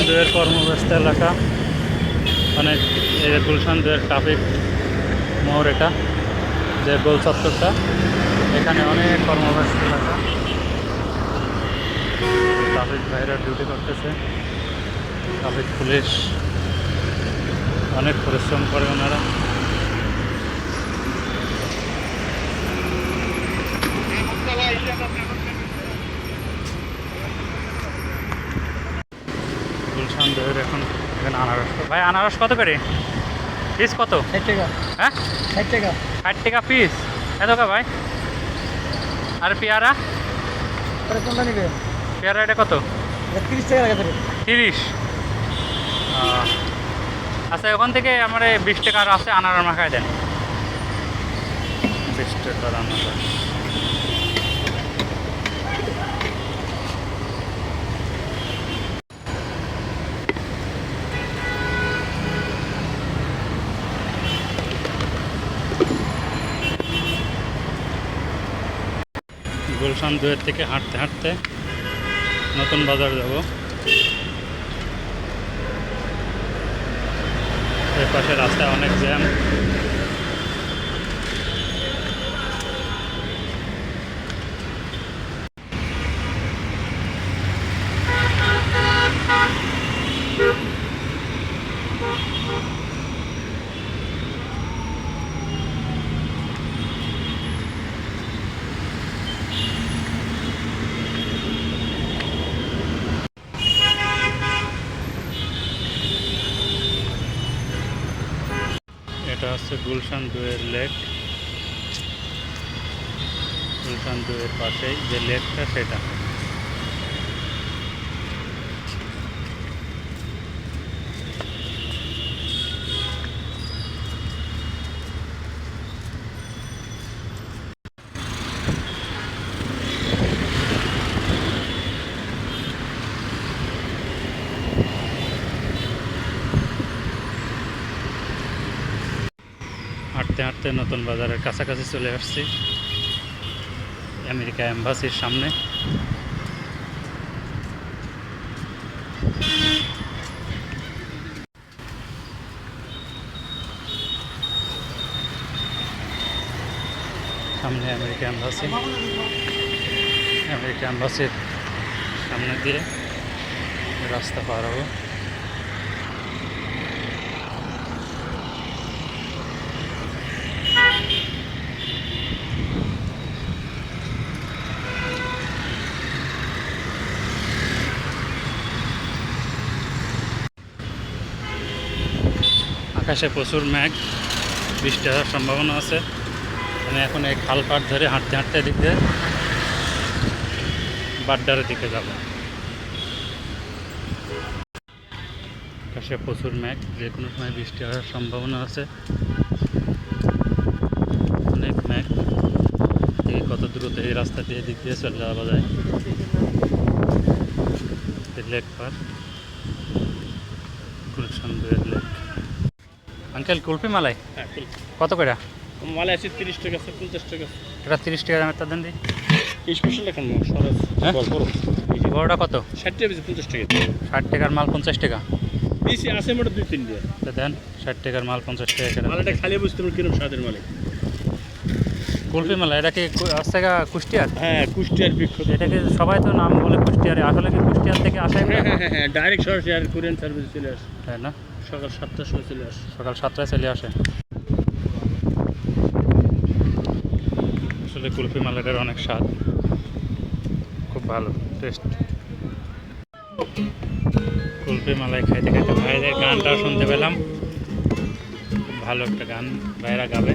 দুয়ের কর্মব্যস্ত এলাকা, অনেক গুলশান দুয়ের ট্রাফিক মোড়, এটা যে গোল চত্বরটা, এখানে অনেক কর্মব্যস্ত এলাকা। ট্রাফিক ভাইরা ডিউটি করতেছে, ট্রাফিক পুলিশ অনেক পরিশ্রম করে ওনারা। গুলশান দুয়ের এখন এখানে আনারস। ভাই আনারস কত করে পিস? কত? 60 টাকা। হ্যাঁ 60 টাকা। 60 টাকা পিস? এত কা ভাই? আর পেয়ারা? কোনটা নিবে? পেয়ারা এটা কত? 30 টাকা লাগে ধরে। 30? আচ্ছা, ওখান থেকে আমার 20 টাকার আছে, আনারস মাখায় দেন। 20 টাকার আনারস। গুলশান দুয়ের থেকে হাঁটতে হাঁটতে নতুন বাজার যাব। এর পাশে রাস্তায় অনেক জ্যাম। এটা হচ্ছে গুলশান দুয়ের লেক। গুলশান দুয়ের পাশেই যে লেকটা সেটা। হাঁটতে হাঁটতে নতুন বাজারের কাছাকাছি চলে আসছি, আমেরিকা এম্বাসির সামনে। সামনে আমেরিকা এম্বাসি। আমেরিকা এম্বাসির সামনে দিয়ে রাস্তা পার হবো। আকাশে প্রচুর মেঘ, বৃষ্টি হওয়ার সম্ভাবনা আছে। আমি এখন এই খাল পাড় ধরে হাঁটতে হাঁটতে এদিক দিয়ে বাড্ডারের দিকে যাব। আকাশে প্রচুর মেঘ, যে কোনো সময় বৃষ্টি হওয়ার সম্ভাবনা আছে। অনেক মেঘ, দেখি কত দ্রুত এই রাস্তা দিয়ে দিক দিয়ে চলে যাওয়া যায়। লেক পার, গুলশান দুয়ের লেক। আঙ্কেল কুলফি মালাই কত করে? মালে আছে 30 টাকা, 50 টাকা। এটা 30 টাকা দামের তা দেন দি। স্পেশাল এখন সরস বড় বড়টা কত? 60 টাকা, 50 টাকা। 60 টাকার মাল 50 টাকা বেশি আছে মোটা 2-3 দিয়ে। তা দেন, 60 টাকার মাল 50 টাকা। মালটা খালি বুঝতে পারো কিরকম স্বাদের মালে। কুলফি মালা এটা কি আসছে কুষ্টিয়ার? হ্যাঁ, কুষ্টিয়ার বিখ্যাত। এটাকে সবাই তো নাম বলে কুষ্টিয়ার, আসলে কি কুষ্টিয়ার থেকে আসে? হ্যাঁ, ডাইরেক্ট সরাসরি আর কোরিয়ান সার্ভিস চলে আসে। তাই না? সকাল 7টার সময় চলে আসে। সকাল 7টায় চলে আসে। আসলে কুলফি মালাটার অনেক স্বাদ, খুব ভালো টেস্ট। কুলফি মালাই খাইতে খাইতে ভাইদের গানটাও শুনতে পেলাম, খুব ভালো একটা গান ভাইরা গাবে।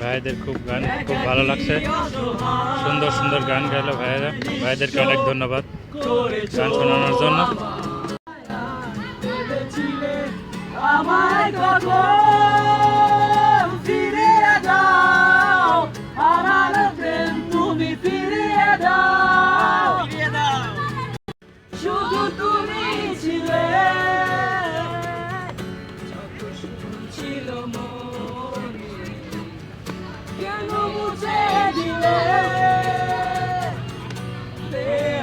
ভাইদের খুব গান খুব ভালো লাগছে, সুন্দর সুন্দর গান গাইলো ভাইয়েরা। ভাইদেরকে অনেক ধন্যবাদ গান শোনানোর জন্য। আমায় কখন ফিরিয়ে দাও, আমার প্রেম তুমি ফিরিয়ে দাও, শুধু তুমি ছিলে, যত সুখ ছিল মনে, কেন মুছে দিলে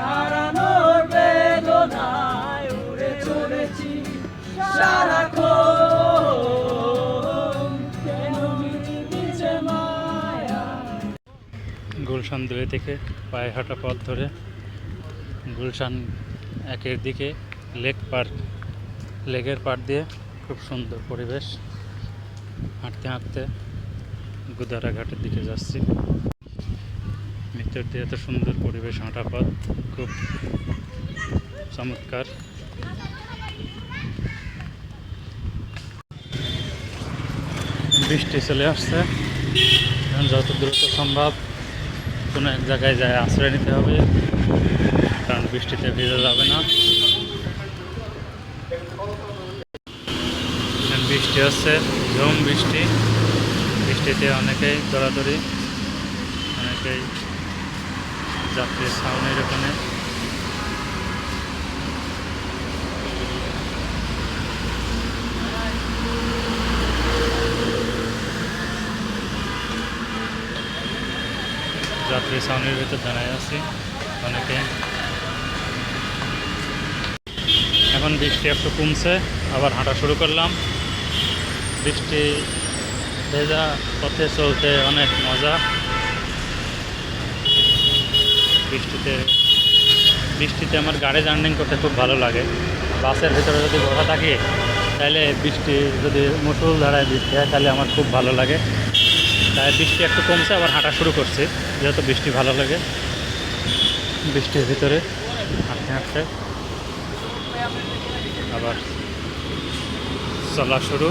হারানোর বেদনায় উড়ে চলেছি সারাক্ষণ, কেন মিছে মায়া। গুলশান 2 থেকে পায়ে হাঁটা পথ ধরে গুলশান 1-এর দিকে লেকের পাড় দিয়ে খুব সুন্দর পরিবেশ। হাঁটতে হাঁটতে গুদারা ঘাটের দিকে যাচ্ছি। ভিতর দিয়ে এত সুন্দর পরিবেশ, হাঁটা পথ খুব চমৎকার। বৃষ্টি চলে আসছে, এখন যত দ্রুত সম্ভব কোনো এক জায়গায় যায় আশ্রয় নিতে হবে, কারণ বৃষ্টিতে ভিজা যাবে না। বৃষ্টি হচ্ছে, ঝুম বৃষ্টি। বৃষ্টিতে অনেকেই দৌড়াদৌড়ি, অনেকেই যাত্রীর ছাউনির ওখানে। যাত্রী ছাউনির ভিতর দাঁড়ায় আছি অনেকে। এখন বৃষ্টি একটু কমছে, আবার হাঁটা শুরু করলাম। বৃষ্টি ভেজা পথে চলতে অনেক মজা। বৃষ্টিতে আমার গাড়ি জার্নিং করতে খুব ভালো লাগে। বাসের ভিতরে যদি বসা থাকি, তাহলে বৃষ্টি যদি মুষলধারায় বৃষ্টি হয় তাহলে আমার খুব ভালো লাগে। তাই বৃষ্টি একটু কমছে, আবার হাঁটা শুরু করছি, যেহেতু বৃষ্টি ভালো লাগে। বৃষ্টির ভিতরে হাঁটতে হাঁটতে আবার চলা শুরু।